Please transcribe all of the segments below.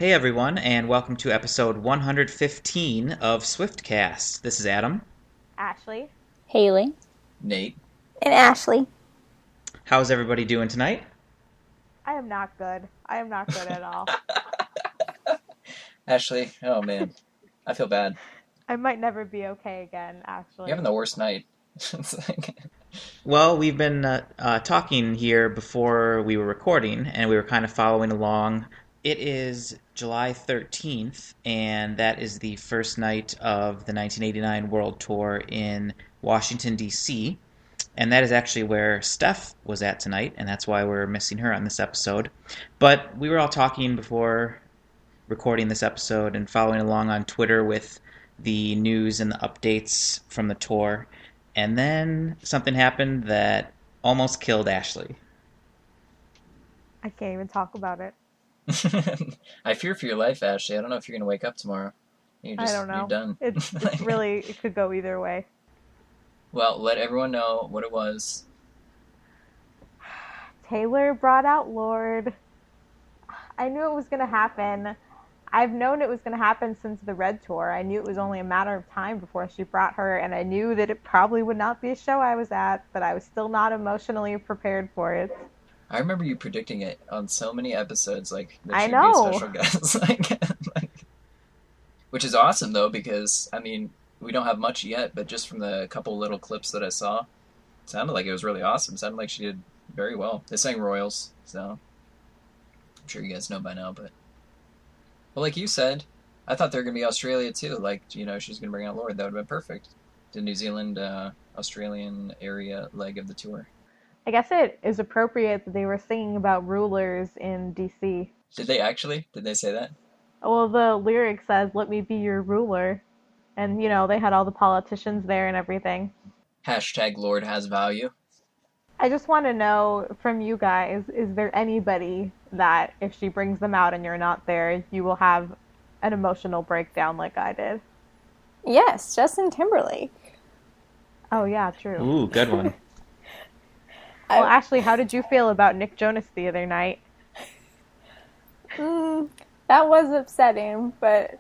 Hey everyone, and welcome to episode 115 of Swiftcast. This is Adam. Ashley. Haley. Nate. And Ashley. How's everybody doing tonight? I am not good. I am not good at all. Ashley, oh man, I feel bad. I might never be okay again, Ashley. You're having the worst night. Well, we've been talking here before we were recording, and we were kind of following along. It is July 13th, and that is the first night of the 1989 World Tour in Washington, D.C., and that is actually where Steph was at tonight, and that's why we're missing her on this episode. But we were all talking before recording this episode and following along on Twitter with the news and the updates from the tour, and then something happened that almost killed Ashley. I can't even talk about it. I fear for your life, Ashley. I don't know if you're going to wake up tomorrow. I don't know. You're done. It's really, it could go either way. Well, let everyone know what it was. Taylor brought out Lorde. I knew it was going to happen. I've known it was going to happen since the Red Tour. I knew it was only a matter of time before she brought her, and I knew that it probably would not be a show I was at, but I was still not emotionally prepared for it. I remember you predicting it on so many episodes, like that I she'd know. be a special guest, which is awesome though, because I mean we don't have much yet, but just from the couple little clips that I saw, it sounded like it was really awesome. It sounded like she did very well. They sang Royals, so I'm sure you guys know by now. But well, like you said, I thought they were gonna be Australia too. Like she's gonna bring out Lorde. That would have been perfect. The New Zealand, Australian area leg of the tour. I guess it is appropriate that they were singing about rulers in D.C. Did they actually? Did they say that? Well, the lyric says, "Let me be your ruler." And, they had all the politicians there and everything. Hashtag Lorde has value. I just want to know from you guys, is there anybody that if she brings them out and you're not there, you will have an emotional breakdown like I did? Yes, Justin Timberlake. Oh, yeah, true. Ooh, good one. Well, Ashley, how did you feel about Nick Jonas the other night? That was upsetting, but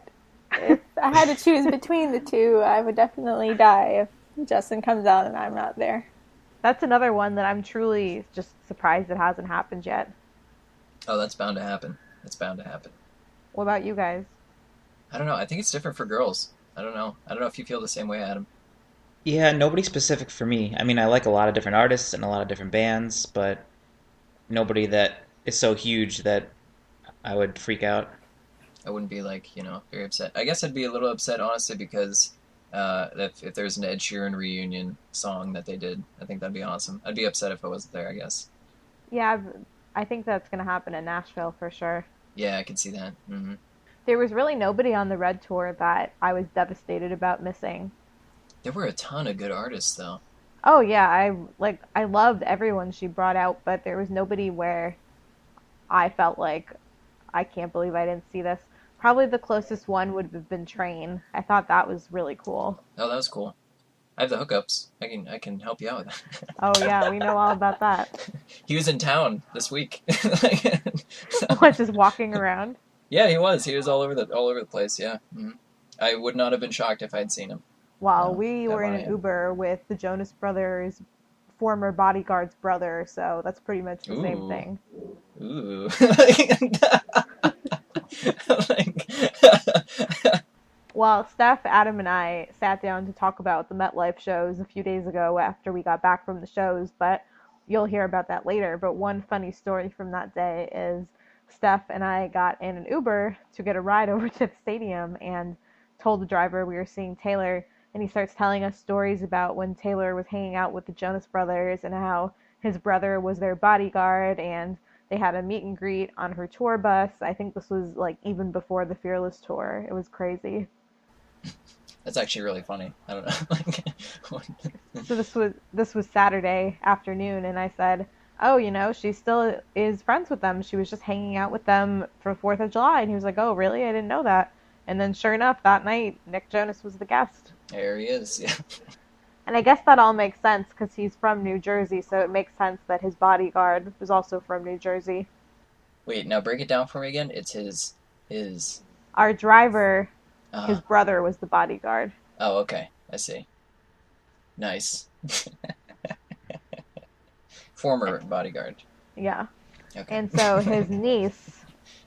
if I had to choose between the two, I would definitely die if Justin comes out and I'm not there. That's another one that I'm truly just surprised it hasn't happened yet. Oh, that's bound to happen. That's bound to happen. What about you guys? I don't know. I think it's different for girls. I don't know. I don't know if you feel the same way, Adam. Yeah, nobody specific for me. I mean, I like a lot of different artists and a lot of different bands, but nobody that is so huge that I would freak out. I wouldn't be very upset. I guess I'd be a little upset, honestly, because if there's an Ed Sheeran reunion song that they did, I think that'd be awesome. I'd be upset if I wasn't there, I guess. Yeah, I think that's going to happen in Nashville for sure. Yeah, I can see that. Mm-hmm. There was really nobody on the Red Tour that I was devastated about missing. There were a ton of good artists, though. Oh yeah, I loved everyone she brought out, but there was nobody where I felt like I can't believe I didn't see this. Probably the closest one would have been Train. I thought that was really cool. Oh, that was cool. I have the hookups. I can help you out with that. Oh yeah, we know all about that. He was in town this week. What, just walking around? Yeah, he was. He was all over the place. Yeah, mm-hmm. I would not have been shocked if I'd seen him. Well, we were in an Uber with the Jonas Brothers' former bodyguard's brother, so that's pretty much the same thing. Ooh. Well, Steph, Adam, and I sat down to talk about the MetLife shows a few days ago after we got back from the shows, but you'll hear about that later. But one funny story from that day is Steph and I got in an Uber to get a ride over to the stadium and told the driver we were seeing Taylor, and he starts telling us stories about when Taylor was hanging out with the Jonas Brothers and how his brother was their bodyguard and they had a meet and greet on her tour bus. I think this was even before the Fearless tour. It was crazy. That's actually really funny. I don't know. So this was Saturday afternoon, and I said, "Oh, she still is friends with them. She was just hanging out with them for 4th of July." And he was like, "Oh, really? I didn't know that." And then sure enough, that night, Nick Jonas was the guest. There he is, yeah. And I guess that all makes sense because he's from New Jersey, so it makes sense that his bodyguard was also from New Jersey. Wait, now break it down for me again. It's his Is. Our driver, his Uh, brother was the bodyguard. oh, okay. I see. Nice. Former bodyguard. Yeah. Okay. And so his niece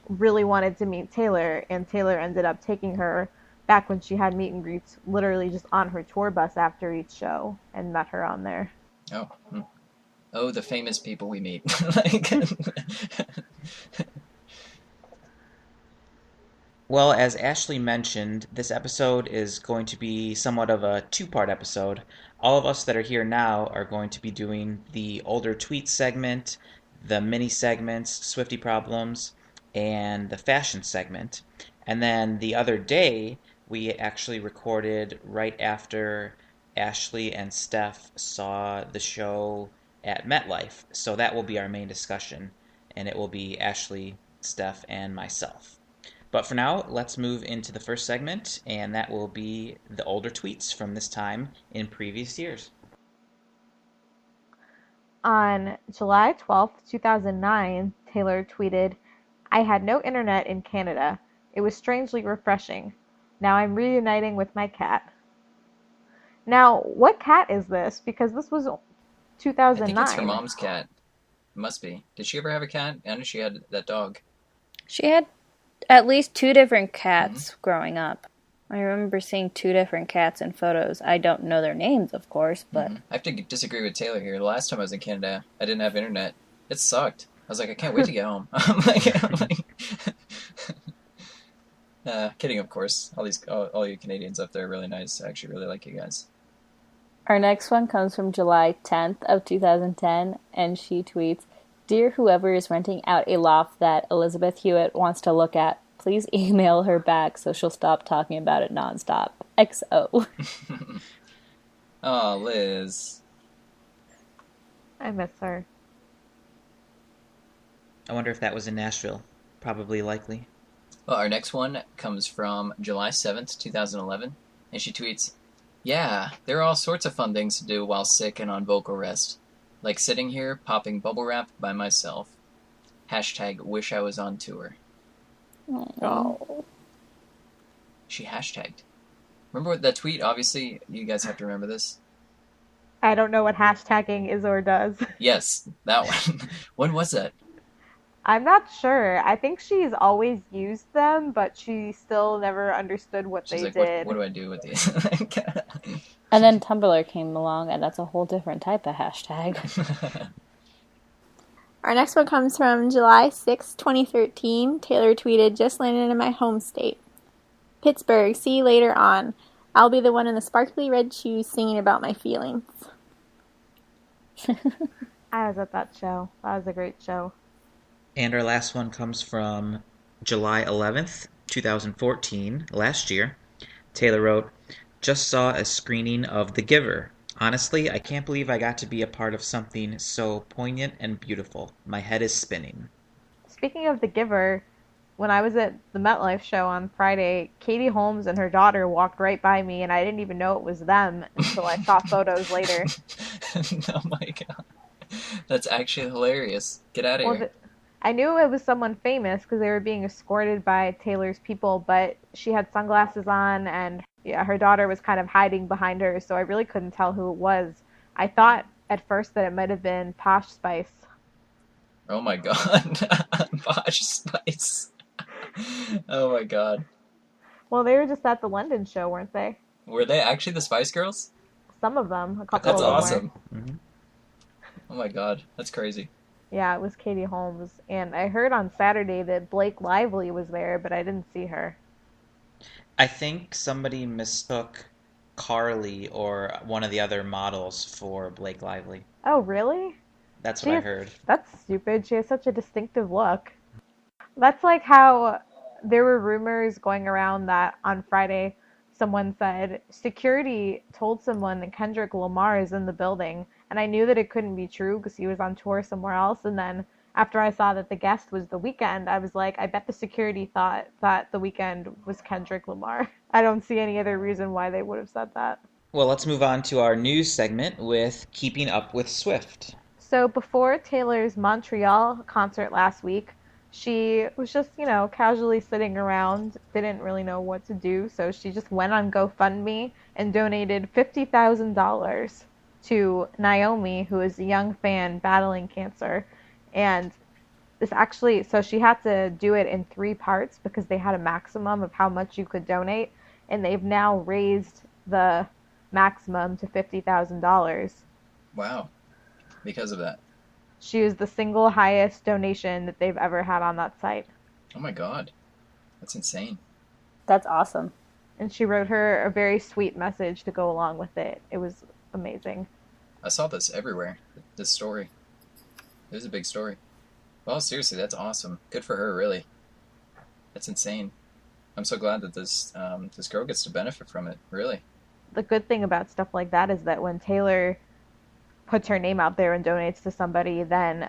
really wanted to meet Taylor, and Taylor ended up taking her back when she had meet and greets, literally just on her tour bus after each show, and met her on there. Oh. Oh, the famous people we meet. Like. Well, as Ashley mentioned, this episode is going to be somewhat of a two-part episode. All of us that are here now are going to be doing the older tweets segment, the mini segments, Swifty Problems, and the fashion segment. And then the other day, we actually recorded right after Ashley and Steph saw the show at MetLife. So that will be our main discussion, and it will be Ashley, Steph, and myself. But for now, let's move into the first segment, and that will be the older tweets from this time in previous years. On July 12th, 2009, Taylor tweeted, "I had no internet in Canada. It was strangely refreshing. Now I'm reuniting with my cat." Now, what cat is this? Because this was I 2009. think it's her mom's cat. It must be. Did she ever have a cat? I know she had that dog. She had at least 2 different cats growing up. I remember seeing 2 different cats in photos. I don't know their names, of course, but... I have to disagree with Taylor here. The last time I was in Canada, I didn't have internet. It sucked. I was like, I can't wait to get home. Kidding, of course. All you Canadians up there are really nice. I actually really like you guys. Our next one comes from July 10th of 2010, and she tweets, "Dear whoever is renting out a loft that Elizabeth Hewitt wants to look at, please email her back so she'll stop talking about it nonstop. XO." Oh, Liz. I miss her. I wonder if that was in Nashville. Probably likely. Well, our next one comes from July 7th, 2011, and she tweets, "Yeah, there are all sorts of fun things to do while sick and on vocal rest. Like sitting here, popping bubble wrap by myself. Hashtag wish I was on tour." Oh. She hashtagged. Remember what that tweet? Obviously, you guys have to remember this. I don't know what hashtagging is or does. Yes, that one. When was that? I'm not sure. I think she's always used them, but she still never understood what She's they like, did. what do I do with these? And then Tumblr came along, and that's a whole different type of hashtag. Our next one comes from July 6, 2013. Taylor tweeted, "Just landed in my home state. Pittsburgh, see you later on. I'll be the one in the sparkly red shoes singing about my feelings." I was at that show. That was a great show. And our last one comes from July 11th, 2014, last year. Taylor wrote, "Just saw a screening of The Giver. Honestly, I can't believe I got to be a part of something so poignant and beautiful. My head is spinning." Speaking of The Giver, when I was at the MetLife show on Friday, Katie Holmes and her daughter walked right by me, and I didn't even know it was them until I saw photos later. Oh my god. That's actually hilarious. Get out of here. I knew it was someone famous because they were being escorted by Taylor's people, but she had sunglasses on, and her daughter was kind of hiding behind her, so I really couldn't tell who it was. I thought at first that it might have been Posh Spice. Oh my god. Posh Spice. Oh my god. Well, they were just at the London show, weren't they? Were they actually the Spice Girls? Some of them. A couple That's of them awesome. were. Mm-hmm. Oh my god. That's crazy. Yeah, it was Katie Holmes. And I heard on Saturday that Blake Lively was there, but I didn't see her. I think somebody mistook Carly or one of the other models for Blake Lively. Oh, really? That's what I heard. That's stupid. She has such a distinctive look. That's like how there were rumors going around that on Friday someone said security told someone that Kendrick Lamar is in the building, and I knew that it couldn't be true because he was on tour somewhere else. And then after I saw that the guest was The Weeknd, I was like, I bet the security thought that The Weeknd was Kendrick Lamar. I don't see any other reason why they would have said that. Well, let's move on to our news segment with Keeping Up with Swift. So before Taylor's Montreal concert last week, she was just, casually sitting around, didn't really know what to do, so she just went on GoFundMe and donated $50,000 to Naomi, who is a young fan battling cancer. And this actually, so she had to do it in 3 parts because they had a maximum of how much you could donate, and they've now raised the maximum to $50,000. Wow. Because of that. She was the single highest donation that they've ever had on that site. Oh my god. That's insane. That's awesome. And she wrote her a very sweet message to go along with it. It was amazing. I saw this everywhere. This story. It was a big story. Well, seriously, that's awesome. Good for her, really. That's insane. I'm so glad that this girl gets to benefit from it, really. The good thing about stuff like that is that when Taylor puts her name out there and donates to somebody, then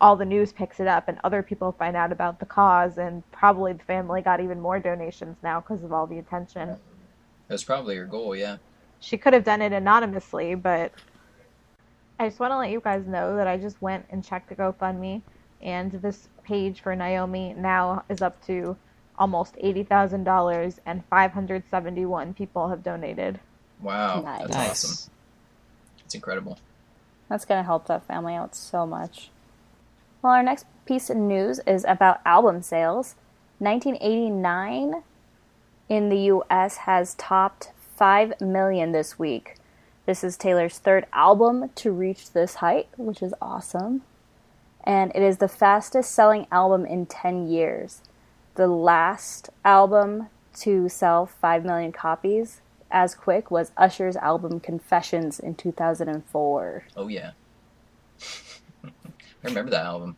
all the news picks it up and other people find out about the cause, and probably the family got even more donations now because of all the attention. That's probably her goal, yeah. She could have done it anonymously, but I just want to let you guys know that I just went and checked the GoFundMe, and this page for Naomi now is up to almost $80,000, and 571 people have donated. Wow, Nice. that's awesome. It's incredible. That's going to help that family out so much. Well, our next piece of news is about album sales. 1989 in the U.S. has topped 5 million this week. This is Taylor's 3rd album to reach this height, which is awesome. And it is the fastest selling album in 10 years. The last album to sell 5 million copies as quick was Usher's album Confessions in 2004. Oh, yeah. I remember that album.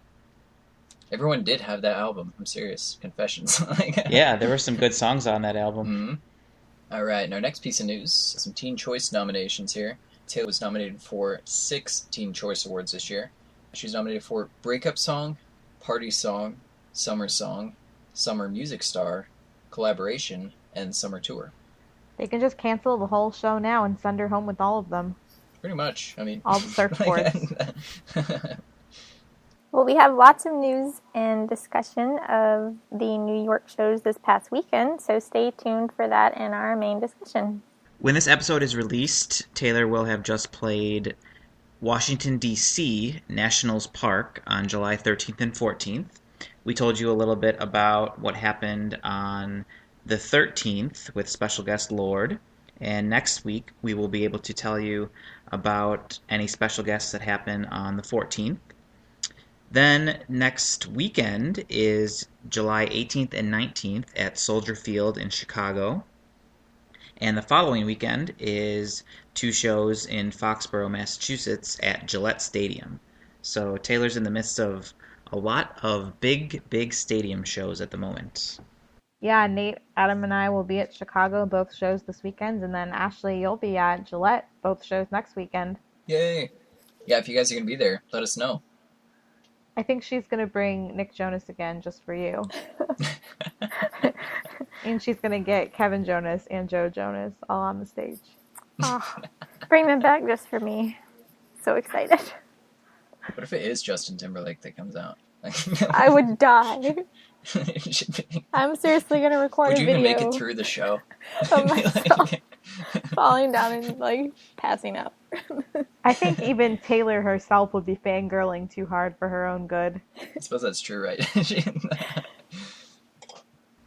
Everyone did have that album. I'm serious. Confessions. Yeah, there were some good songs on that album. Mm-hmm. All right, and our next piece of news, some Teen Choice nominations here. Taylor was nominated for 6 Teen Choice Awards this year. She was nominated for Breakup Song, Party Song, Summer Music Star, Collaboration, and Summer Tour. They can just cancel the whole show now and send her home with all of them. Pretty much. I mean, all the surfboards. Well, we have lots of news and discussion of the New York shows this past weekend, so stay tuned for that in our main discussion. When this episode is released, Taylor will have just played Washington, D.C. Nationals Park on July 13th and 14th. We told you a little bit about what happened on the 13th with special guest Lorde, and next week we will be able to tell you about any special guests that happen on the 14th. Then next weekend is July 18th and 19th at Soldier Field in Chicago. And the following weekend is 2 shows in Foxborough, Massachusetts at Gillette Stadium. So Taylor's in the midst of a lot of big stadium shows at the moment. Yeah, Nate, Adam, and I will be at Chicago, both shows this weekend, and then Ashley, you'll be at Gillette, both shows next weekend. Yay! Yeah, if you guys are going to be there, let us know. I think she's going to bring Nick Jonas again just for you. And she's going to get Kevin Jonas and Joe Jonas all on the stage. Oh, bring them back just for me. So excited. What if it is Justin Timberlake that comes out? I would die. I'm seriously going to record a video. Would you even make it through the show? Of myself falling down and, passing out. I think even Taylor herself would be fangirling too hard for her own good. I suppose that's true, right?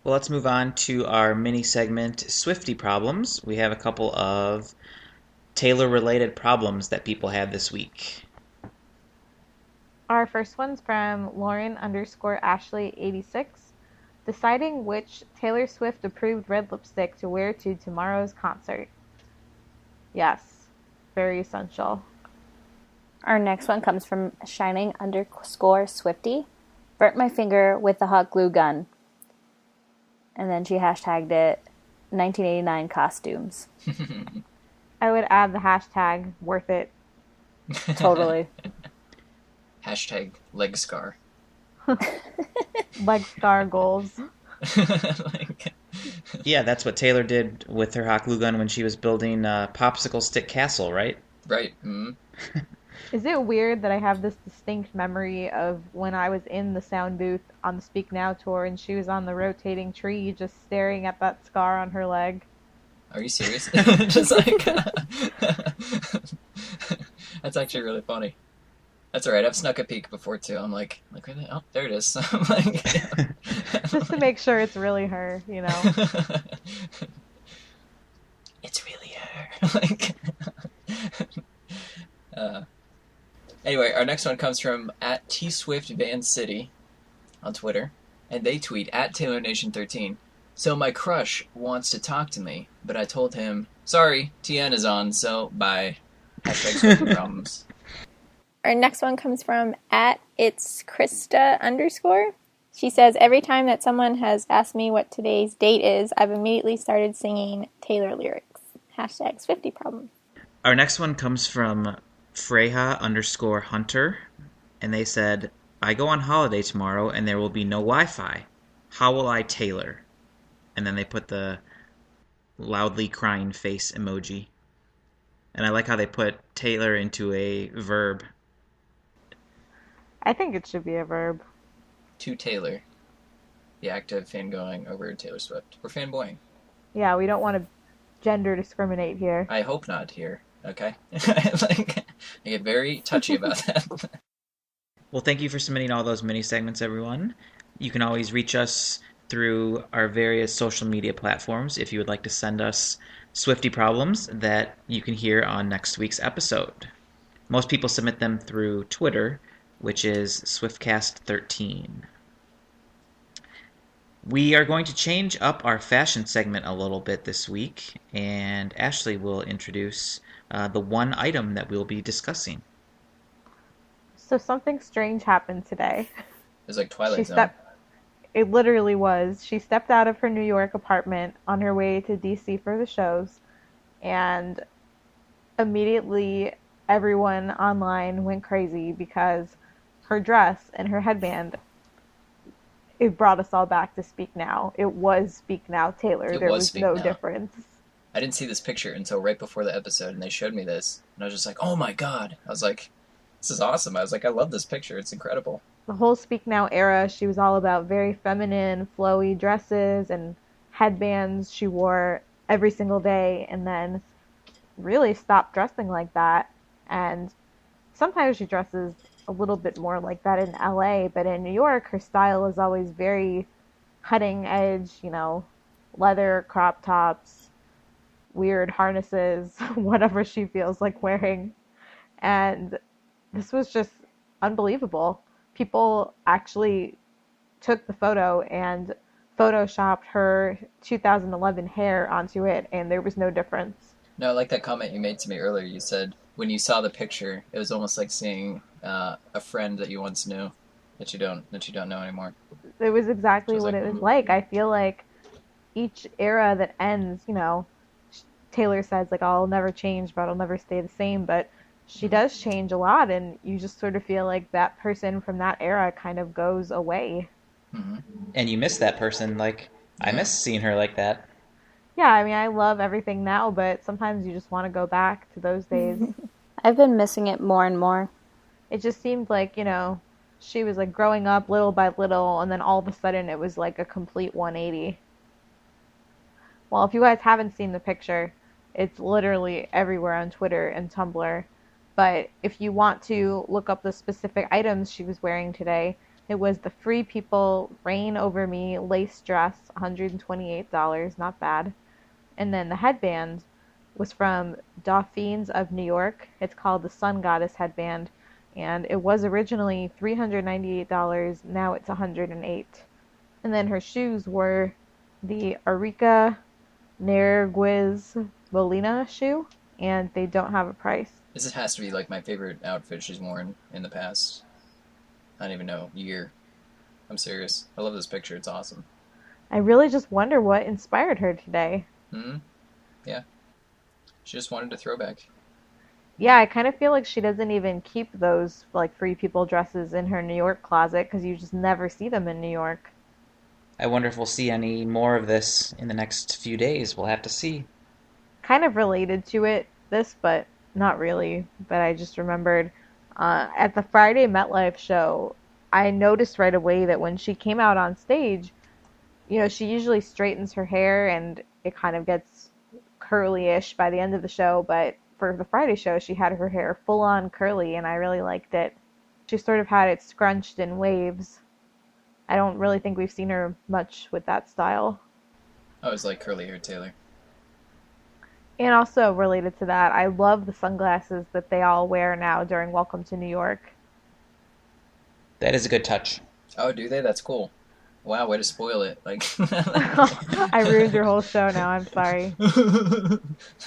Well, let's move on to our mini segment, Swiftie Problems. We have a couple of Taylor-related problems that people had this week. Our first one's from Lauren_Ashley86. Deciding which Taylor Swift approved red lipstick to wear to tomorrow's concert. Yes, very essential. Our next one comes from Shining_Swifty. Burnt my finger with the hot glue gun. And then she hashtagged it 1989 costumes. I would add the hashtag worth it. Totally. Hashtag leg scar. Leg scar goals. Yeah, that's what Taylor did with her hot glue gun when she was building Popsicle Stick Castle, right? Right. Mm-hmm. Is it weird that I have this distinct memory of when I was in the sound booth on the Speak Now tour and she was on the rotating tree just staring at that scar on her leg? Are you serious? Just like that's actually really funny. That's all right. I've snuck a peek before too. I'm like, oh, there it is. I'm like, Just to make sure it's really her, you know. It's really her. Like, anyway, our next one comes from at @TSwiftVanCity on Twitter, and they tweet at TaylorNation13. So my crush wants to talk to me, but I told him, sorry, TN is on, so bye. Hashtag problems. Our next one comes from @itsKrista_. She says, every time that someone has asked me what today's date is, I've immediately started singing Taylor lyrics. Hashtag Swifty problem. Our next one comes from Freya_Hunter, and they said, I go on holiday tomorrow and there will be no Wi-Fi. How will I Taylor? And then they put the loudly crying face emoji. And I like how they put Taylor into a verb. I think it should be a verb. To Taylor. The act of fangoing over Taylor Swift. We're fanboying. Yeah, we don't want to gender discriminate here. I hope not here, okay? Like, I get very touchy about that. Well, thank you for submitting all those mini segments, everyone. You can always reach us through our various social media platforms if you would like to send us Swifty problems that you can hear on next week's episode. Most people submit them through Twitter, which is Swiftcast13. We are going to change up our fashion segment a little bit this week, and Ashley will introduce the one item that we'll be discussing. So something strange happened today. It was like Twilight Zone. It literally was. She stepped out of her New York apartment on her way to DC for the shows, and immediately everyone online went crazy because her dress and her headband, it brought us all back to Speak Now. It was Speak Now Taylor. There was no difference. I didn't see this picture until right before the episode, and they showed me this, and I was just like, oh my god. I was like, this is awesome. I was like, I love this picture. It's incredible. The whole Speak Now era, she was all about very feminine, flowy dresses and headbands she wore every single day, and then really stopped dressing like that. And sometimes she dresses a little bit more like that in LA, but in New York, her style is always very cutting edge, you know, leather crop tops, weird harnesses, whatever she feels like wearing. And this was just unbelievable. People actually took the photo and photoshopped her 2011 hair onto it, and there was no difference. No, I like that comment you made to me earlier. You said when you saw the picture, it was almost like seeing a friend that you once knew that you don't know anymore. It was exactly what it was like. I feel like each era that ends, you know, Taylor says like, I'll never change, but I'll never stay the same, but she does change a lot, and you just sort of feel like that person from that era kind of goes away. Mm-hmm. And you miss that person. Like, I miss seeing her like that. Yeah, I mean, I love everything now, but sometimes you just want to go back to those days. I've been missing it more and more. It just seemed like, you know, she was like growing up little by little, and then all of a sudden it was like a complete 180. Well, if you guys haven't seen the picture, it's literally everywhere on Twitter and Tumblr. But if you want to look up the specific items she was wearing today, it was the Free People Rain Over Me lace dress, $128, not bad. And then the headband was from Dauphines of New York. It's called the Sun Goddess headband, and it was originally $398, now it's $108. And then her shoes were the Arica Nerguiz Molina shoe, and they don't have a price. This has to be like my favorite outfit she's worn in the past, I don't even know, year. I'm serious. I love this picture. It's awesome. I really just wonder what inspired her today. Mm-hmm. Yeah. She just wanted a throwback. Yeah, I kind of feel like she doesn't even keep those like Free People dresses in her New York closet because you just never see them in New York. I wonder if we'll see any more of this in the next few days. We'll have to see. Kind of related to this, but not really. But I just remembered At the Friday MetLife show, I noticed right away that when she came out on stage, she usually straightens her hair and it kind of gets curly-ish by the end of the show, but for the Friday show, she had her hair full on curly and I really liked it. She sort of had it scrunched in waves. I don't really think we've seen her much with that style. I always like curly hair Taylor. And also related to that, I love the sunglasses that they all wear now during Welcome to New York. That is a good touch. Oh, do they? That's cool. Wow, way to spoil it. Like I ruined your whole show now, I'm sorry.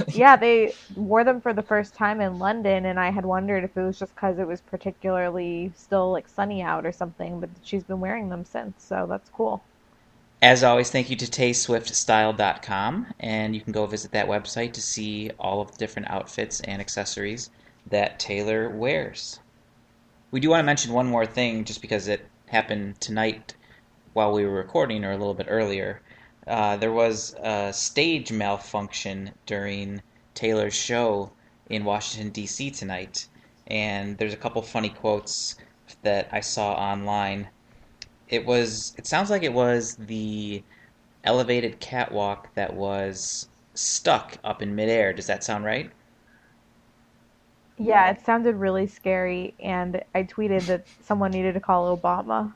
Yeah, they wore them for the first time in London, and I had wondered if it was just because it was particularly still like sunny out or something, but she's been wearing them since, so that's cool. As always, thank you to tayswiftstyle.com, and you can go visit that website to see all of the different outfits and accessories that Taylor wears. We do want to mention one more thing, just because it happened tonight while we were recording, or a little bit earlier. There was a stage malfunction during Taylor's show in Washington, D.C. tonight, and there's a couple funny quotes that I saw online. It sounds like it was the elevated catwalk that was stuck up in midair. Does that sound right? Yeah, it sounded really scary, and I tweeted that someone needed to call Obama.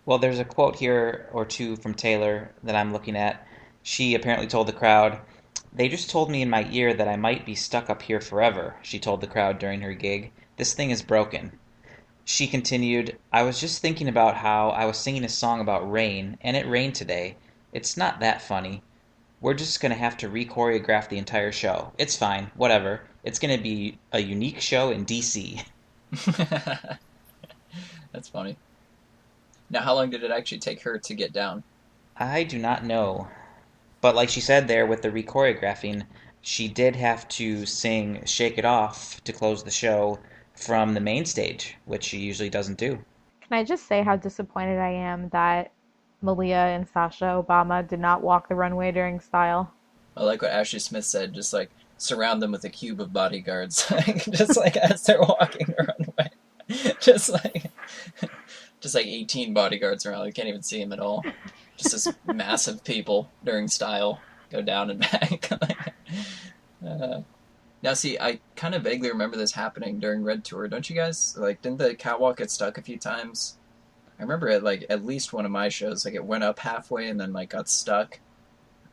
Well, there's a quote here or two from Taylor that I'm looking at. She apparently told the crowd, "They just told me in my ear that I might be stuck up here forever," she told the crowd during her gig. "This thing is broken." She continued, "I was just thinking about how I was singing a song about rain, and it rained today. It's not that funny. We're just going to have to re-choreograph the entire show. It's fine, whatever. It's going to be a unique show in D.C. That's funny. Now, how long did it actually take her to get down? I do not know. But like she said there with the re-choreographing, she did have to sing Shake It Off to close the show from the main stage, which she usually doesn't do. Can I just say how disappointed I am that Malia and Sasha Obama did not walk the runway during Style? I like what Ashley Smith said, just like surround them with a cube of bodyguards, just like as they're walking the runway. just like 18 bodyguards around. You can't even see them at all. Just this massive people during Style go down and back. Now, see, I kind of vaguely remember this happening during Red Tour. Don't you guys? Like, didn't the catwalk get stuck a few times? I remember it, like, at least one of my shows, like, it went up halfway and then, like, got stuck.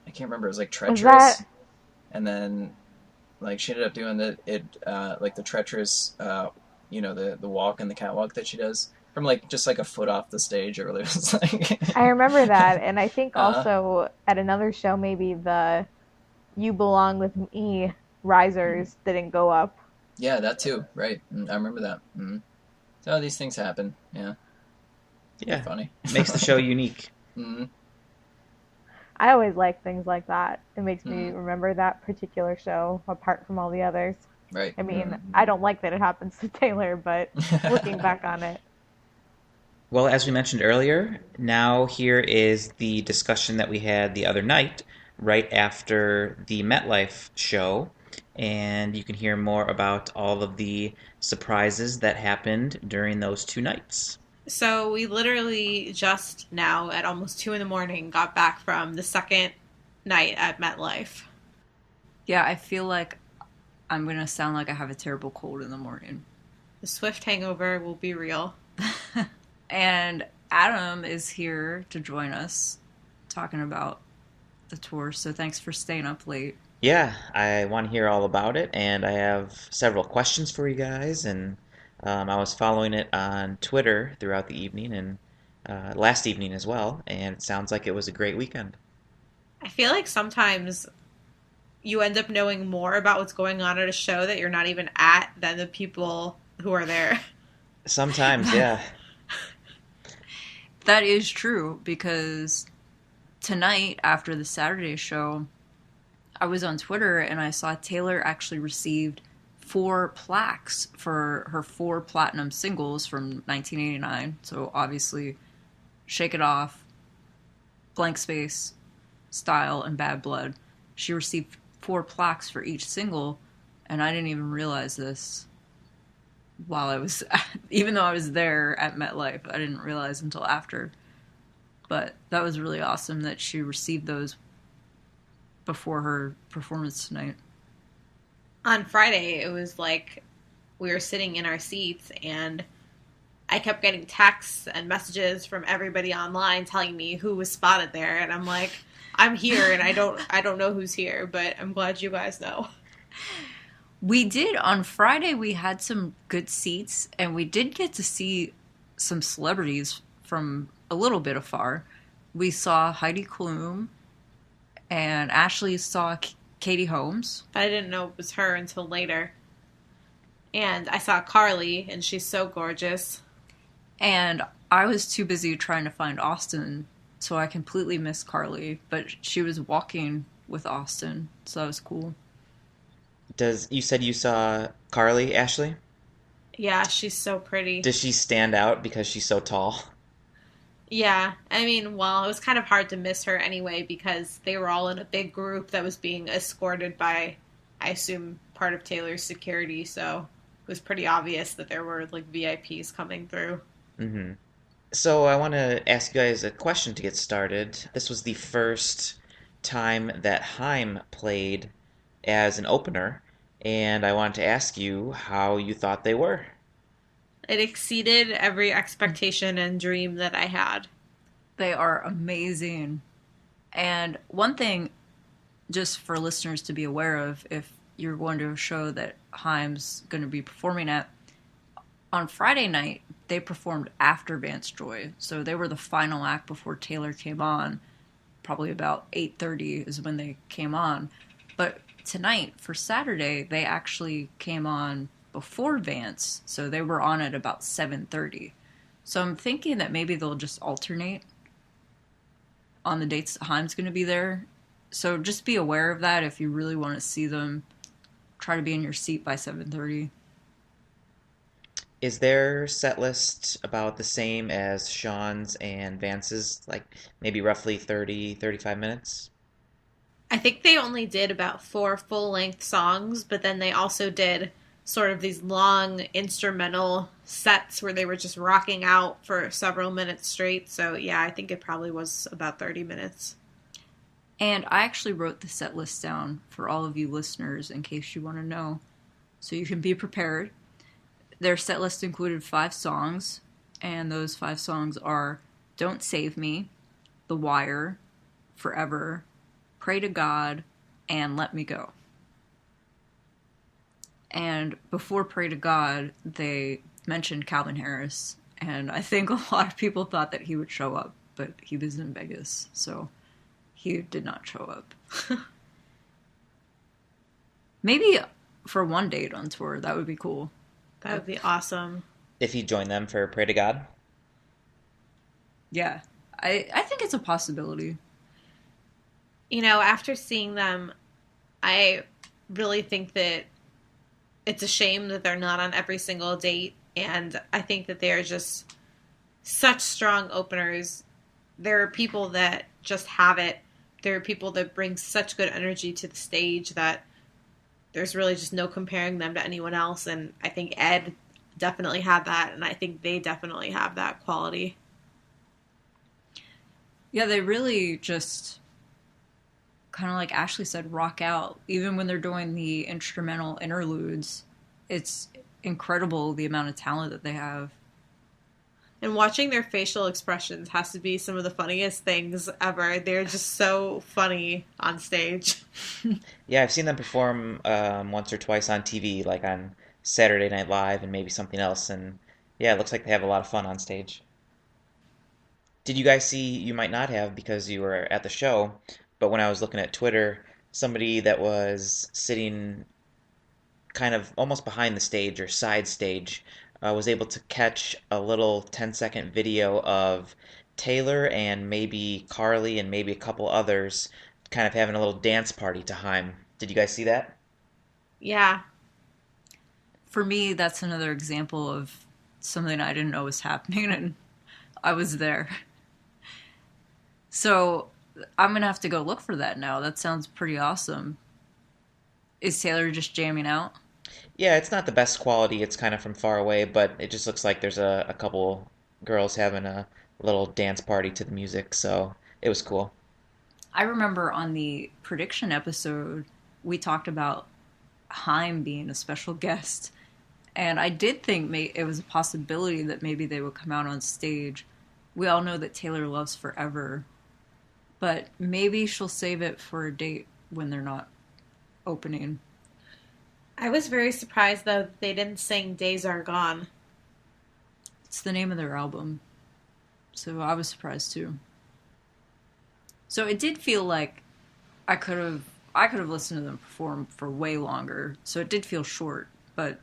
I can't remember. It was, like, treacherous. And then, like, she ended up doing like, the treacherous, the walk and the catwalk that she does. From, like, just, like, a foot off the stage. It really was, like... I remember that. And I think also at another show, maybe the You Belong With Me risers didn't go up. Yeah, that too. Right. I remember that. Mm-hmm. So these things happen. Yeah. Yeah. Funny. Makes the show unique. Mm-hmm. I always like things like that. It makes me remember that particular show apart from all the others. Right. I mean, I don't like that it happens to Taylor, but looking back on it. Well, as we mentioned earlier, now here is the discussion that we had the other night, right after the MetLife show, and you can hear more about all of the surprises that happened during those 2 nights. So we literally just now at almost 2 a.m. got back from the second night at MetLife. Yeah, I feel like I'm going to sound like I have a terrible cold in the morning. The Swift hangover will be real. And Adam is here to join us talking about the tour, so thanks for staying up late. Yeah, I want to hear all about it, and I have several questions for you guys, and I was following it on Twitter throughout the evening, and last evening as well, and it sounds like it was a great weekend. I feel like sometimes you end up knowing more about what's going on at a show that you're not even at than the people who are there. Sometimes, yeah. That is true, because tonight, after the Saturday show, I was on Twitter and I saw Taylor actually received 4 plaques for her 4 platinum singles from 1989. So obviously, Shake It Off, Blank Space, Style, and Bad Blood. She received 4 plaques for each single, and I didn't even realize this while I was, even though I was there at MetLife, I didn't realize until after. But that was really awesome that she received those before her performance tonight. On Friday, it was like we were sitting in our seats, and I kept getting texts and messages from everybody online telling me who was spotted there, and I'm like, I'm here, and I don't know who's here, but I'm glad you guys know. We did on Friday. We had some good seats, and we did get to see some celebrities from a little bit afar. We saw Heidi Klum, and Ashley saw Katie Holmes. I didn't know it was her until later. And I saw Carly, and she's so gorgeous. And I was too busy trying to find Austin, so I completely missed Carly. But she was walking with Austin, so that was cool. You said you saw Carly, Ashley? Yeah, she's so pretty. Does she stand out because she's so tall? Yeah, I mean, well, it was kind of hard to miss her anyway because they were all in a big group that was being escorted by, I assume, part of Taylor's security, so it was pretty obvious that there were, like, VIPs coming through. Mm-hmm. So I want to ask you guys a question to get started. This was the first time that Haim played as an opener, and I wanted to ask you how you thought they were. It exceeded every expectation and dream that I had. They are amazing. And one thing, just for listeners to be aware of, if you're going to a show that Haim's going to be performing at, on Friday night, they performed after Vance Joy. So they were the final act before Taylor came on. Probably about 8:30 is when they came on. But tonight, for Saturday, they actually came on before Vance, so they were on at about 7:30. So I'm thinking that maybe they'll just alternate on the dates that Haim's going to be there. So just be aware of that if you really want to see them. Try to be in your seat by 7:30. Is their set list about the same as Sean's and Vance's, like maybe roughly 30, 35 minutes? I think they only did about 4 full-length songs, but then they also did sort of these long instrumental sets where they were just rocking out for several minutes straight. So yeah, I think it probably was about 30 minutes. And I actually wrote the set list down for all of you listeners in case you want to know, so you can be prepared. Their set list included 5 songs, and those 5 songs are Don't Save Me, The Wire, Forever, Pray to God, and Let Me Go. And before Pray to God, they mentioned Calvin Harris. And I think a lot of people thought that he would show up, but he was in Vegas, so he did not show up. Maybe for one date on tour, that would be cool. That would be awesome. If he joined them for Pray to God? Yeah, I think it's a possibility. You know, after seeing them, I really think that it's a shame that they're not on every single date, and I think that they are just such strong openers. There are people that just have it. There are people that bring such good energy to the stage that there's really just no comparing them to anyone else, and I think Ed definitely had that, and I think they definitely have that quality. Yeah, they really just, kind of like Ashley said, rock out. Even when they're doing the instrumental interludes, it's incredible the amount of talent that they have. And watching their facial expressions has to be some of the funniest things ever. They're just so funny on stage. Yeah, I've seen them perform once or twice on TV, like on Saturday Night Live and maybe something else. And yeah, it looks like they have a lot of fun on stage. Did you guys see, you might not have because you were at the show, but when I was looking at Twitter, somebody that was sitting kind of almost behind the stage or side stage was able to catch a little 10-second video of Taylor and maybe Carly and maybe a couple others kind of having a little dance party to Haim. Did you guys see that? Yeah. For me, that's another example of something I didn't know was happening, and I was there. So I'm going to have to go look for that now. That sounds pretty awesome. Is Taylor just jamming out? Yeah, it's not the best quality. It's kind of from far away, but it just looks like there's a couple girls having a little dance party to the music, so it was cool. I remember on the prediction episode, we talked about Haim being a special guest. And I did think it was a possibility that maybe they would come out on stage. We all know that Taylor loves Forever, but maybe she'll save it for a date when they're not opening. I was very surprised, though, that they didn't sing Days Are Gone. It's the name of their album, so I was surprised too. So it did feel like I could have listened to them perform for way longer. So it did feel short, but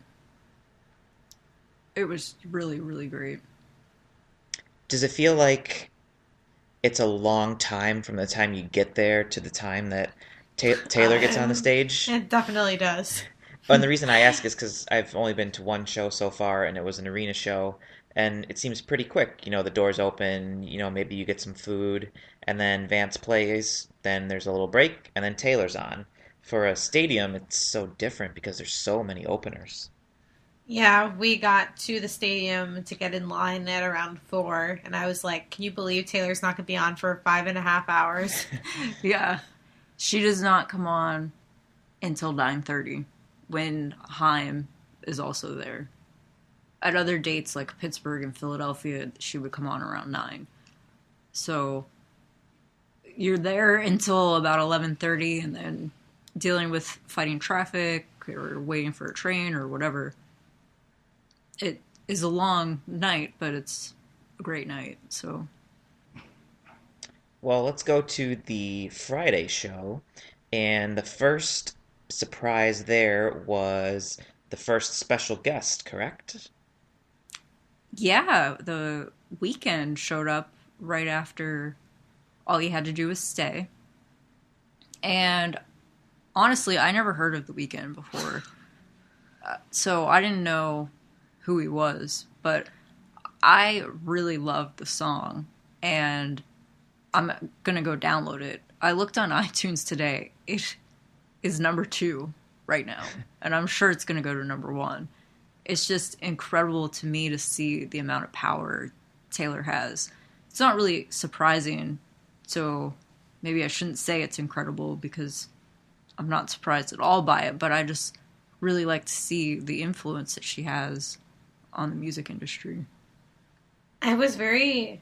it was really, really great. Does it feel like it's a long time from the time you get there to the time that Taylor gets on the stage? It definitely does. And the reason I ask is because I've only been to one show so far, and it was an arena show, and it seems pretty quick. You know, the doors open, you know, maybe you get some food, and then Vance plays, then there's a little break, and then Taylor's on. For a stadium, it's so different because there's so many openers. Yeah, we got to the stadium to get in line at around 4, and I was like, can you believe Taylor's not going to be on for 5.5 hours? Yeah. She does not come on until 9:30 when Haim is also there. At other dates like Pittsburgh and Philadelphia, she would come on around 9. So you're there until about 11:30 and then dealing with fighting traffic or waiting for a train or whatever. It is a long night, but it's a great night. So, Well, let's go to the Friday show, and the first surprise there was the first special guest, correct? yeah, the Weeknd showed up right after all he had to do was stay. And honestly, I never heard of the Weeknd before. So I didn't know who he was, but I really loved the song, and I'm gonna go download it. I looked on iTunes today. It is number 2 right now, and I'm sure it's gonna go to number 1. It's just incredible to me to see the amount of power Taylor has. It's not really surprising, so maybe I shouldn't say it's incredible because I'm not surprised at all by it, but I just really like to see the influence that she has on the music industry. I was very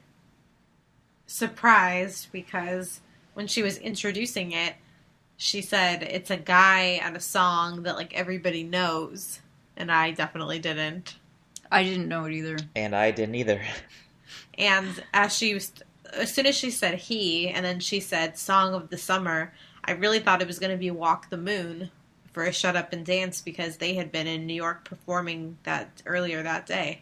surprised because when she was introducing it, she said it's a guy and a song that like everybody knows, and I definitely didn't. I didn't know it either. And I didn't either. And as soon as she said he, and then she said Song of the Summer, I really thought it was going to be Walk the Moon for a Shut Up and Dance because they had been in New York performing that earlier that day.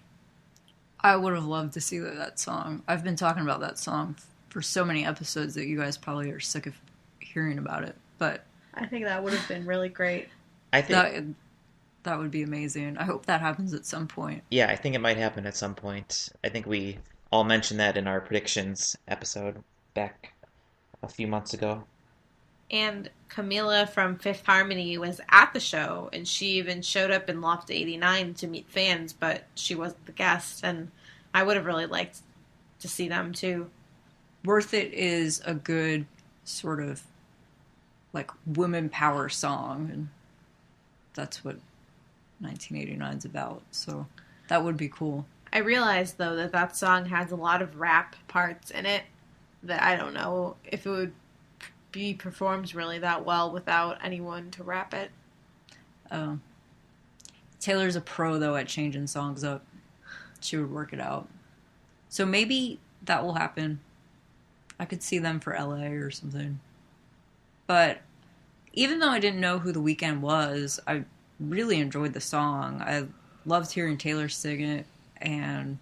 I would have loved to see that song. I've been talking about that song for so many episodes that you guys probably are sick of hearing about it. But I think that would have been really great. I think that would be amazing. I hope that happens at some point. Yeah, I think it might happen at some point. I think we all mentioned that in our predictions episode back a few months ago. And Camila from Fifth Harmony was at the show, and she even showed up in Loft 89 to meet fans, but she wasn't the guest, and I would have really liked to see them too. Worth It is a good sort of like women power song, and that's what 1989 is about, so that would be cool. I realized though that song has a lot of rap parts in it that I don't know if it would be performed really that well without anyone to rap it. Taylor's a pro though at changing songs up. She would work it out. So maybe that will happen. I could see them for LA or something. But even though I didn't know who The Weeknd was, I really enjoyed the song. I loved hearing Taylor sing it, and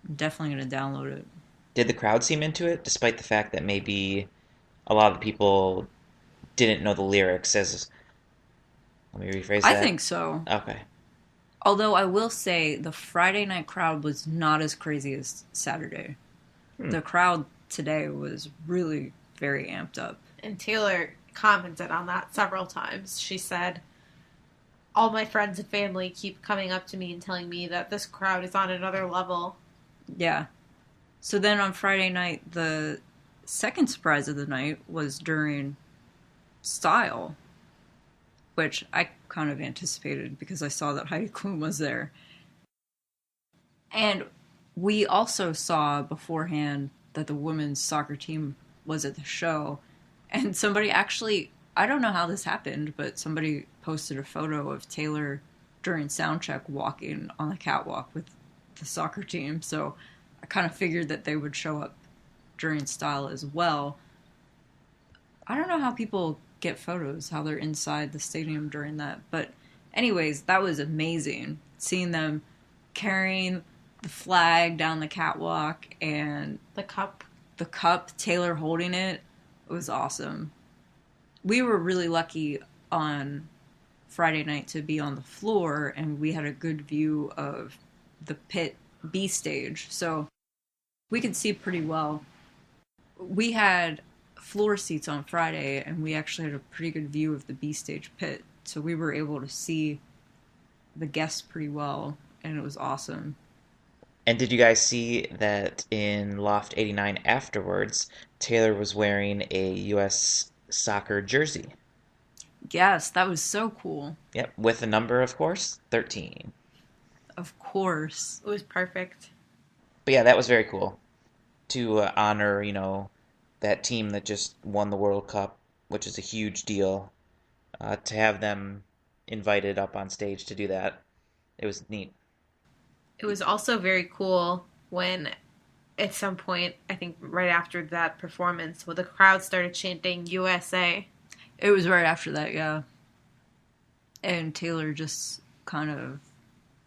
I'm definitely going to download it. Did the crowd seem into it, despite the fact that maybe a lot of the people didn't know the lyrics? Let me rephrase that. I think so. Okay. Although I will say the Friday night crowd was not as crazy as Saturday. The crowd today was really very amped up. And Taylor commented on that several times. She said, all my friends and family keep coming up to me and telling me that this crowd is on another level. Yeah. So then on Friday night, the second surprise of the night was during Style, which I kind of anticipated because I saw that Heidi Klum was there. And we also saw beforehand that the women's soccer team was at the show. And somebody actually, I don't know how this happened, but somebody posted a photo of Taylor during soundcheck walking on the catwalk with the soccer team. So I kind of figured that they would show up during Style as well. I don't know how people get photos, how they're inside the stadium during that. But anyways, that was amazing. Seeing them carrying the flag down the catwalk and The cup. Taylor holding it, was awesome. We were really lucky on Friday night to be on the floor, and we had a good view of the pit B stage, so we could see pretty well. We had floor seats on Friday, and we actually had a pretty good view of the B stage pit, so we were able to see the guests pretty well, and it was awesome. And did you guys see that in Loft 89 afterwards, Taylor was wearing a U.S. soccer jersey? Yes, that was so cool. Yep, with the number, of course, 13. Of course. It was perfect. But yeah, that was very cool to honor, that team that just won the World Cup, which is a huge deal. To have them invited up on stage to do that, it was neat. It was also very cool when, at some point, I think right after that performance, when the crowd started chanting USA. It was right after that, yeah. And Taylor just kind of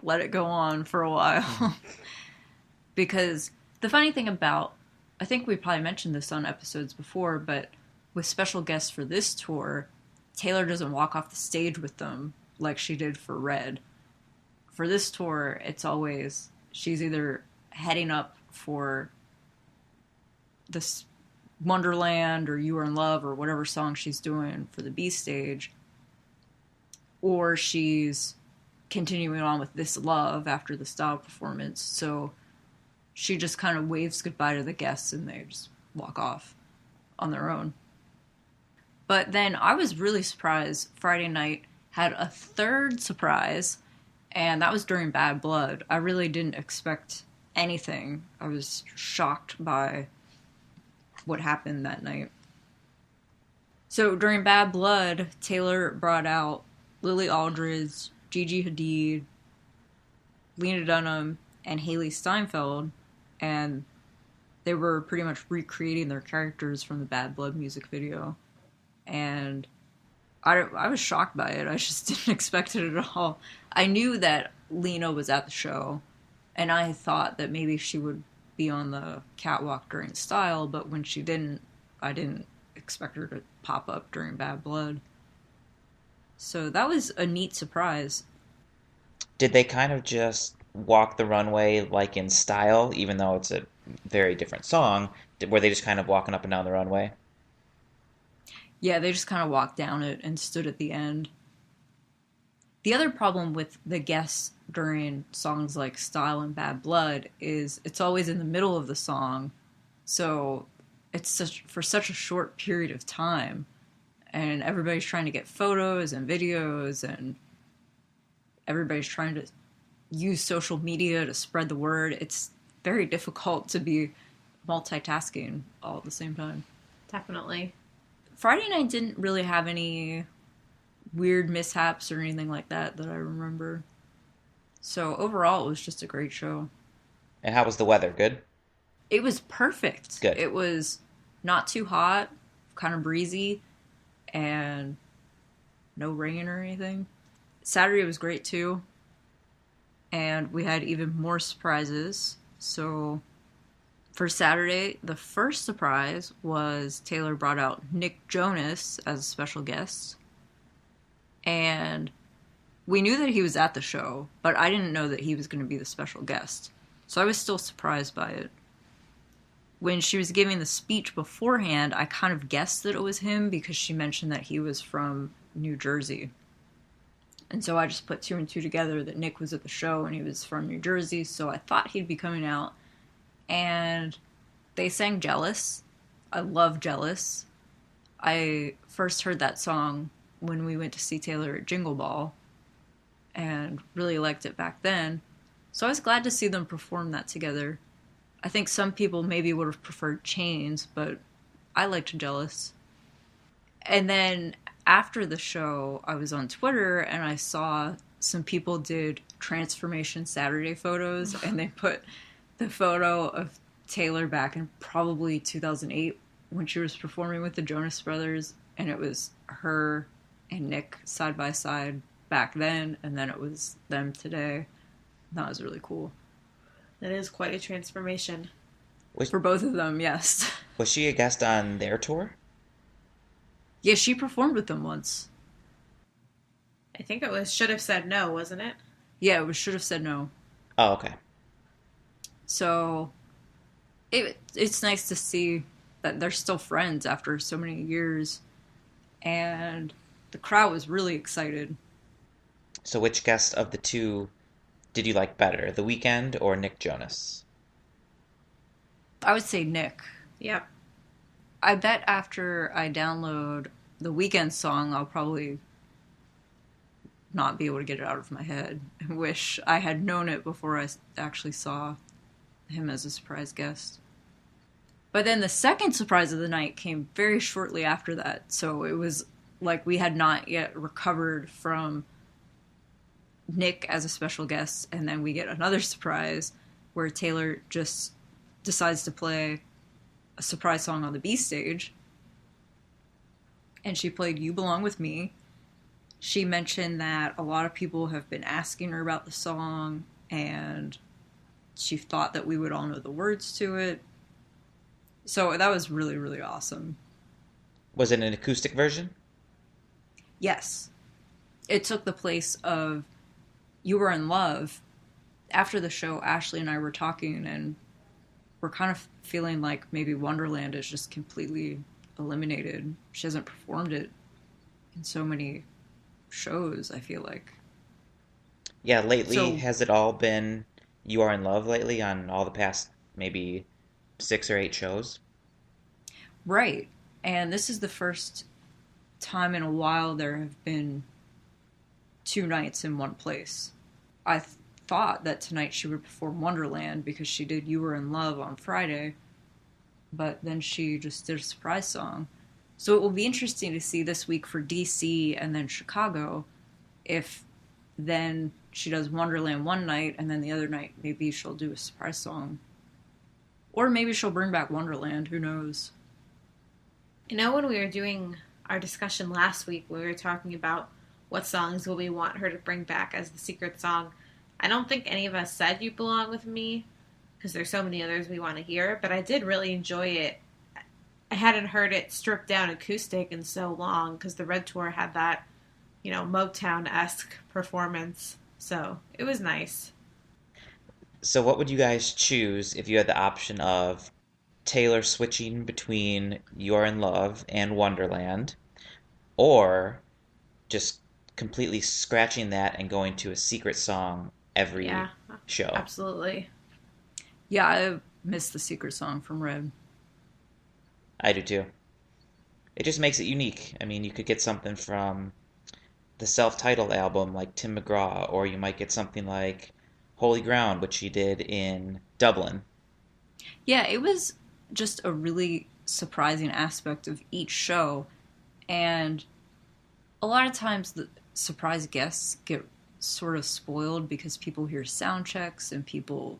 let it go on for a while. Because the funny thing about, I think we probably mentioned this on episodes before, but with special guests for this tour, Taylor doesn't walk off the stage with them like she did for Red. For this tour, it's always, she's either heading up for this Wonderland or You Are in Love or whatever song she's doing for the B stage, or she's continuing on with This Love after the Style performance. So she just kind of waves goodbye to the guests and they just walk off on their own. But then I was really surprised. Friday night had a third surprise, and that was during Bad Blood. I really didn't expect anything. I was shocked by what happened that night. So during Bad Blood, Taylor brought out Lily Aldridge, Gigi Hadid, Lena Dunham, and Haley Steinfeld, and they were pretty much recreating their characters from the Bad Blood music video. And I was shocked by it. I just didn't expect it at all. I knew that Lena was at the show, and I thought that maybe she would be on the catwalk during Style, but when she didn't, I didn't expect her to pop up during Bad Blood. So that was a neat surprise. Did they kind of just walk the runway like in Style, even though it's a very different song? Were they just kind of walking up and down the runway? Yeah, they just kind of walked down it and stood at the end. The other problem with the guests during songs like Style and Bad Blood is it's always in the middle of the song, so it's for such a short period of time, and everybody's trying to get photos and videos, and everybody's trying to use social media to spread the word. It's very difficult to be multitasking all at the same time. Definitely. Friday night didn't really have any weird mishaps or anything like that I remember. So overall, it was just a great show. And how was the weather? Good? It was perfect. Good. It was not too hot, kind of breezy, and no rain or anything. Saturday was great too. And we had even more surprises. So for Saturday, the first surprise was Taylor brought out Nick Jonas as a special guest. And we knew that he was at the show, but I didn't know that he was going to be the special guest. So I was still surprised by it. when she was giving the speech beforehand, I kind of guessed that it was him because she mentioned that he was from New Jersey. And so I just put two and two together that Nick was at the show and he was from New Jersey, so I thought he'd be coming out. And they sang Jealous. I love Jealous. I first heard that song when we went to see Taylor at Jingle Ball and really liked it back then. So I was glad to see them perform that together. I think some people maybe would have preferred Chains, but I liked Jealous. And then after the show, I was on Twitter and I saw some people did Transformation Saturday photos, and they put the photo of Taylor back in probably 2008 when she was performing with the Jonas Brothers, and it was her and Nick side by side back then, and then it was them today. That was really cool. That is quite a transformation. For both of them, yes. Was she a guest on their tour? Yeah, she performed with them once. I think it was Should Have Said No, wasn't it? Yeah, it was Should Have Said No. Oh, okay. So it's nice to see that they're still friends after so many years. And the crowd was really excited. So which guest of the two did you like better, The Weeknd or Nick Jonas? I would say Nick. Yep. I bet after I download the Weeknd song, I'll probably not be able to get it out of my head. I wish I had known it before I actually saw him as a surprise guest. But then the second surprise of the night came very shortly after that. So it was like we had not yet recovered from Nick as a special guest, and then we get another surprise where Taylor just decides to play a surprise song on the B stage. And she played You Belong With Me. She mentioned that a lot of people have been asking her about the song, and she thought that we would all know the words to it. So that was really, really awesome. Was it an acoustic version? Yes. It took the place of You Were in Love. After the show, Ashley and I were talking, and we're kind of feeling like maybe Wonderland is just completely eliminated. She hasn't performed it in so many shows, I feel like. Yeah, lately, has it all been You Are in Love lately on all the past maybe 6 or 8 shows? Right. And this is the first time in a while there have been 2 nights in one place. I thought that tonight she would perform Wonderland because she did You Were in Love on Friday, but then she just did a surprise song. So it will be interesting to see this week for DC and then Chicago if then she does Wonderland one night and then the other night maybe she'll do a surprise song. Or maybe she'll bring back Wonderland, who knows. You know, when we were doing our discussion last week, we were talking about what songs will we want her to bring back as the secret song. I don't think any of us said You Belong With Me, because there's so many others we want to hear, but I did really enjoy it. I hadn't heard it stripped down acoustic in so long, because the Red Tour had that, you know, Motown-esque performance, so it was nice. So what would you guys choose if you had the option of Taylor switching between You're in Love and Wonderland, or just completely scratching that and going to a secret song every show? Absolutely. Yeah, I missed the secret song from Red. I do too. It just makes it unique. I mean, you could get something from the self-titled album like Tim McGraw, or you might get something like Holy Ground, which he did in Dublin. Yeah, it was just a really surprising aspect of each show, and a lot of times the surprise guests get sort of spoiled because people hear sound checks and people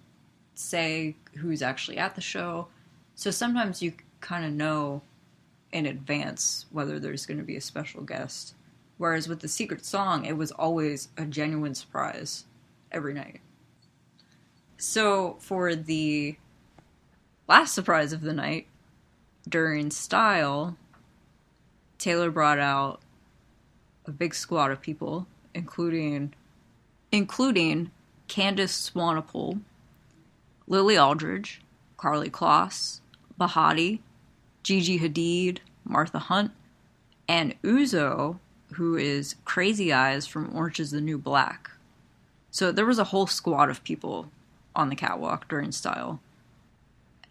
say who's actually at the show. So sometimes you kind of know in advance whether there's going to be a special guest. Whereas with the secret song, it was always a genuine surprise every night. So for the last surprise of the night, during Style, Taylor brought out a big squad of people, including Candace Swanepoel, Lily Aldridge, Carly Kloss, Bahati, Gigi Hadid, Martha Hunt, and Uzo, who is Crazy Eyes from Orange is the New Black. So there was a whole squad of people on the catwalk during Style.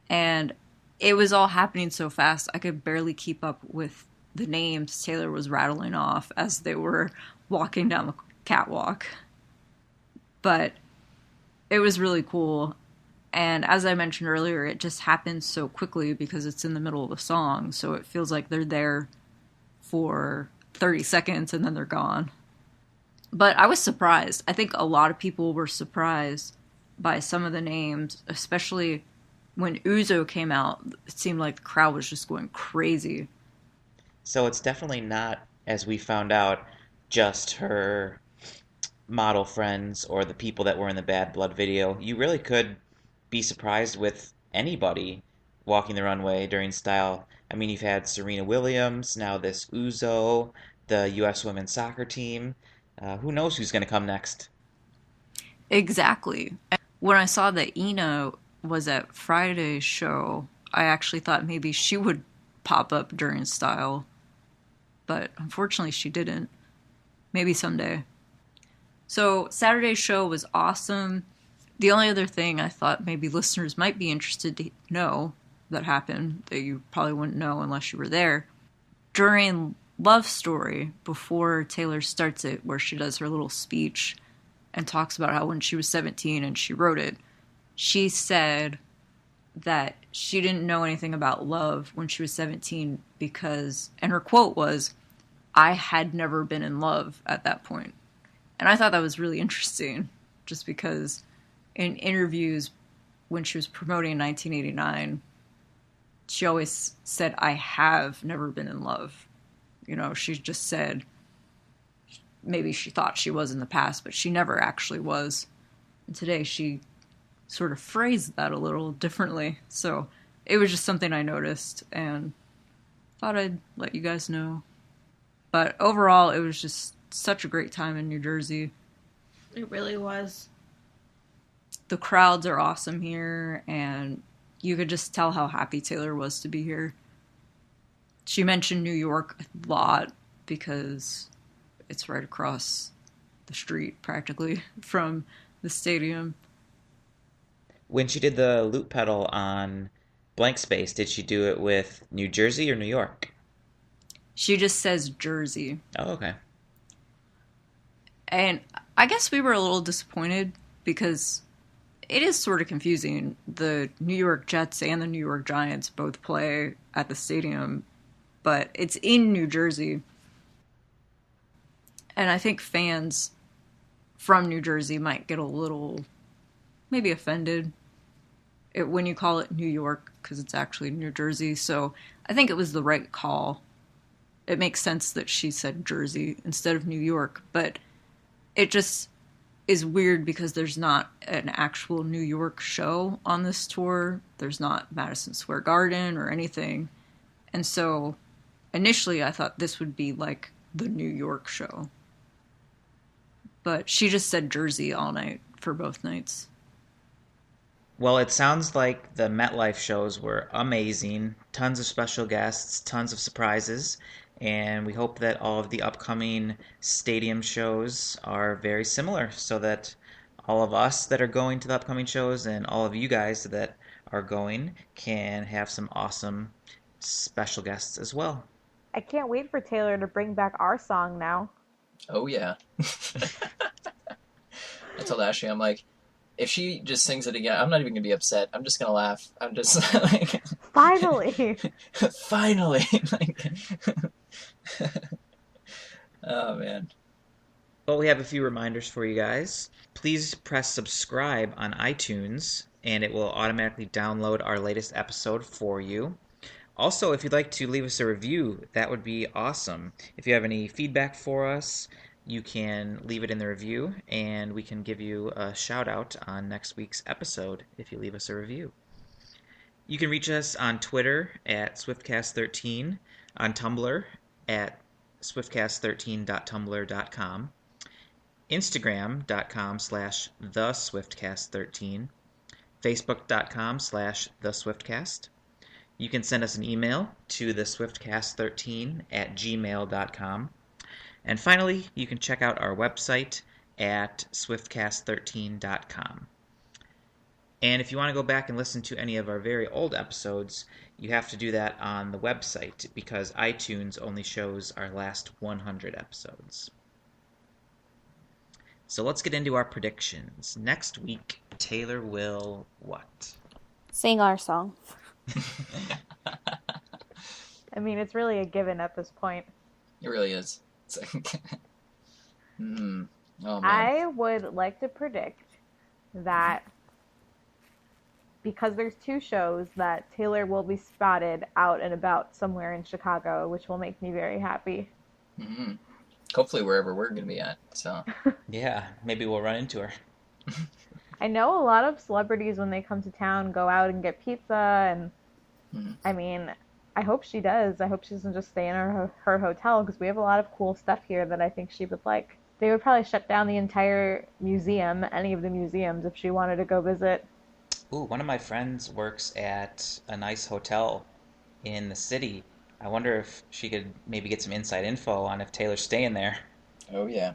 And it was all happening so fast, I could barely keep up with the names Taylor was rattling off as they were walking down the catwalk. But it was really cool. And as I mentioned earlier, it just happens so quickly because it's in the middle of the song. So it feels like they're there for 30 seconds and then they're gone. But I was surprised. I think a lot of people were surprised by some of the names, especially when Uzo came out. It seemed like the crowd was just going crazy. So it's definitely not, as we found out, just her model friends or the people that were in the Bad Blood video. You really could be surprised with anybody walking the runway during Style. I mean, you've had Serena Williams, now this Uzo, the U.S. women's soccer team. Who knows who's going to come next? Exactly. When I saw that Ina was at Friday's show, I actually thought maybe she would pop up during Style. But unfortunately she didn't. Maybe someday. So Saturday's show was awesome. The only other thing I thought maybe listeners might be interested to know that happened, that you probably wouldn't know unless you were there, during Love Story, before Taylor starts it, where she does her little speech and talks about how when she was 17 and she wrote it, she said that she didn't know anything about love when she was 17 because, and her quote was, "I had never been in love at that point." And I thought that was really interesting, just because in interviews when she was promoting 1989, she always said, "I have never been in love." You know, she just said maybe she thought she was in the past, but she never actually was. And today she sort of phrased that a little differently. So it was just something I noticed and thought I'd let you guys know. But overall, it was just such a great time in New Jersey. It really was. The crowds are awesome here, and you could just tell how happy Taylor was to be here. She mentioned New York a lot because it's right across the street, practically, from the stadium. When she did the loop pedal on Blank Space, did she do it with New Jersey or New York? She just says Jersey. Oh, okay. And I guess we were a little disappointed because it is sort of confusing. The New York Jets and the New York Giants both play at the stadium, but it's in New Jersey. And I think fans from New Jersey might get a little, maybe offended when you call it New York, because it's actually New Jersey. So I think it was the right call. It makes sense that she said Jersey instead of New York, but it just is weird because there's not an actual New York show on this tour. There's not Madison Square Garden or anything. And so initially I thought this would be like the New York show. But she just said Jersey all night for both nights. Well, it sounds like the MetLife shows were amazing. Tons of special guests, tons of surprises, and we hope that all of the upcoming stadium shows are very similar so that all of us that are going to the upcoming shows and all of you guys that are going can have some awesome special guests as well. I can't wait for Taylor to bring back our song now. Oh, yeah. I told Ashley, I'm like, if she just sings it again, I'm not even going to be upset. I'm just going to laugh. I'm just like... Finally! Finally! Like... Oh, man. Well, we have a few reminders for you guys. Please press subscribe on iTunes, and it will automatically download our latest episode for you. Also, if you'd like to leave us a review, that would be awesome. If you have any feedback for us, you can leave it in the review, and we can give you a shout out on next week's episode if you leave us a review. You can reach us on Twitter at Swiftcast13, on Tumblr at swiftcast13.tumblr.com, Instagram.com/theswiftcast13, Facebook.com/theswiftcast. You can send us an email to the swiftcast13@gmail.com. And finally, you can check out our website at swiftcast13.com. And if you want to go back and listen to any of our very old episodes, you have to do that on the website because iTunes only shows our last 100 episodes. So let's get into our predictions. Next week, Taylor will what? Sing our song. I mean, it's really a given at this point. It really is. It's like, oh man. I would like to predict that because there's 2 shows that Taylor will be spotted out and about somewhere in Chicago, which will make me very happy. Mm-hmm. Hopefully wherever we're going to be at. So Yeah, maybe we'll run into her. I know a lot of celebrities, when they come to town, go out and get pizza, and I mean, I hope she does. I hope she doesn't just stay in her hotel, because we have a lot of cool stuff here that I think she would like. They would probably shut down the entire museum, any of the museums, if she wanted to go visit. Ooh, one of my friends works at a nice hotel in the city. I wonder if she could maybe get some inside info on if Taylor's staying there. oh yeah.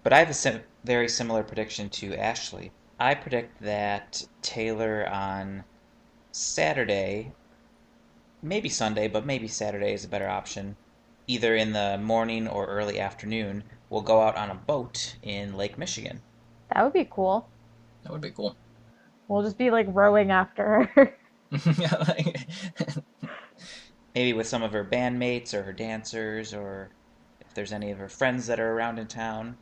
But I have a very similar prediction to Ashley. I predict that Taylor on Saturday, maybe Sunday, but maybe Saturday is a better option, either in the morning or early afternoon, will go out on a boat in Lake Michigan. That would be cool. That would be cool. We'll just be like rowing after her. Yeah, like, Maybe with some of her bandmates or her dancers, or if there's any of her friends that are around in town.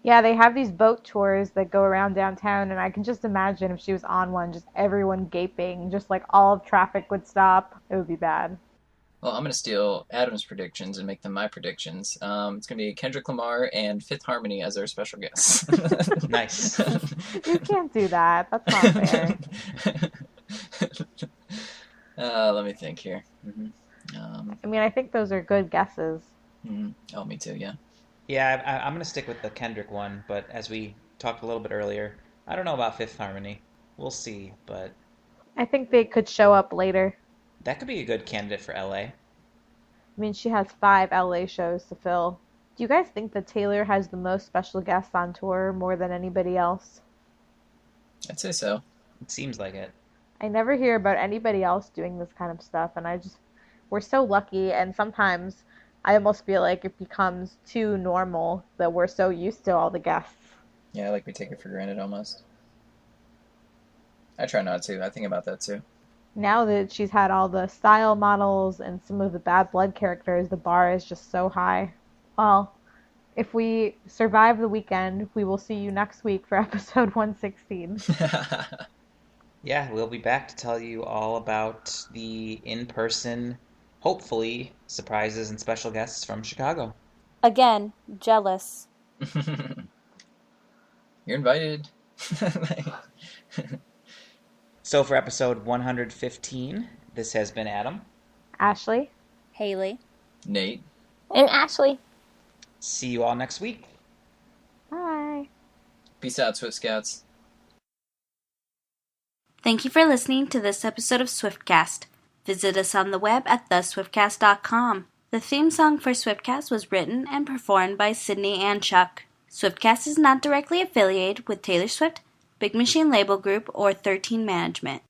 Yeah, they have these boat tours that go around downtown, and I can just imagine if she was on one, just everyone gaping, just like all of traffic would stop. It would be bad. well, I'm going to steal Adam's predictions and make them my predictions. It's going to be Kendrick Lamar and Fifth Harmony as our special guests. Nice. You can't do that. That's not fair. Let me think here. I mean, I think those are good guesses. Oh, me too, yeah. Yeah, I'm going to stick with the Kendrick one, but as we talked a little bit earlier, I don't know about Fifth Harmony. We'll see, but I think they could show up later. that could be a good candidate for LA. I mean, she has 5 LA shows to fill. Do you guys think that Taylor has the most special guests on tour more than anybody else? I'd say so. It seems like it. I never hear about anybody else doing this kind of stuff, and we're so lucky, and sometimes I almost feel like it becomes too normal that we're so used to all the guests. Yeah, like we take it for granted almost. I try not to. I think about that too. Now that she's had all the style models and some of the Bad Blood characters, the bar is just so high. Well, if we survive the weekend, we will see you next week for episode 116. Yeah, we'll be back to tell you all about the in-person, hopefully, surprises and special guests from Chicago. Again, jealous. You're invited. So for episode 115, this has been Adam. Ashley? Haley. Nate. And Ashley. See you all next week. Bye. Peace out, Swift Scouts. Thank you for listening to this episode of Swiftcast. Visit us on the web at theswiftcast.com. The theme song for Swiftcast was written and performed by Sydney and Chuck. Swiftcast is not directly affiliated with Taylor Swift, Big Machine Label Group, or 13 Management.